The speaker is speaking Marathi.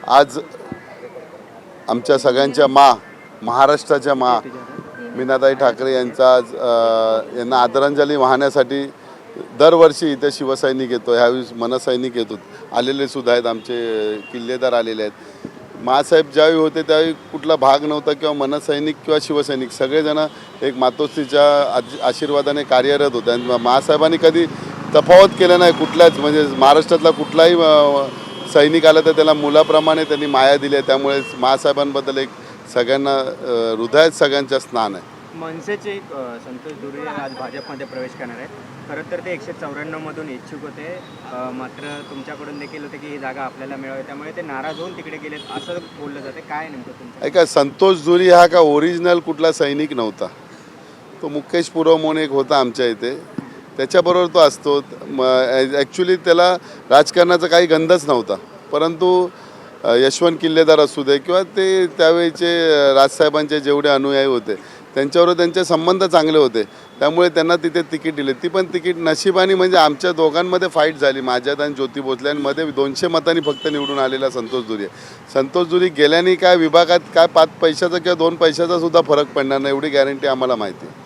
आज आमच्या सगळ्यांच्या महाराष्ट्राच्या मीनाताई ठाकरे यांचा आज यांना आदरांजली वाहण्यासाठी दरवर्षी इथे शिवसैनिक येतो, ह्यावेळी मनसैनिक येतो, आलेले सुद्धा आहेत, आमचे किल्लेदार आलेले आहेत. मासाहेब ज्यावेळी होते त्यावेळी कुठला भाग नव्हता किंवा मनसैनिक किंवा शिवसैनिक सगळेजण एक मातोश्रीच्या आशीर्वादाने कार्यरत होते. आणि मासाहेबांनी कधी तफावत केलं नाही कुठल्याच, म्हणजे महाराष्ट्रातला कुठलाही सैनिक आला तर त्याला मुलाप्रमाणे त्यांनी माया दिली आहे. त्यामुळे मासाहेबांबद्दल एक सगळ्यांना हृदयात सगळ्यांच्या स्नान आहे. मनसेचे संतोष दुर्वे आज भाजपमध्ये प्रवेश करणार आहेत. खरं तर ते 194मधून इच्छुक होते, मात्र तुमच्याकडून देखील होते की ही जागा आपल्याला मिळावी, त्यामुळे ते नाराज होऊन तिकडे गेलेत असं बोललं जाते. काय नेमकं तुमचं? ऐका, संतोष दुरी हा का ओरिजिनल कुठला सैनिक नव्हता. तो मुकेश पुरव म्हणून एक होता आमच्या इथे, त्याच्याबरोबर तो असतो. ॲक्च्युली त्याला राजकारणाचा काही गंधच नव्हता, परंतु यशवंत किल्लेदार असू दे किंवा ते त्यावेळेचे राजसाहेबांचे जेवढे अनुयायी होते त्यांच्याबरोबर त्यांचे संबंध चांगले होते, त्यामुळे त्यांना तिथे तिकीट दिले. ती पण तिकीट नशिबाने, म्हणजे आमच्या दोघांमध्ये फाईट झाली, माझ्यात आणि ज्योती भोसलेंमध्ये 200 मतांनी फक्त निवडून आलेला संतोष दुरी. संतोष दुरी गेल्याने काय विभागात काय 5 पैशाचा किंवा 2 पैशाचा सुद्धा फरक पडणार नाही, एवढी गॅरंटी आम्हाला माहिती आहे.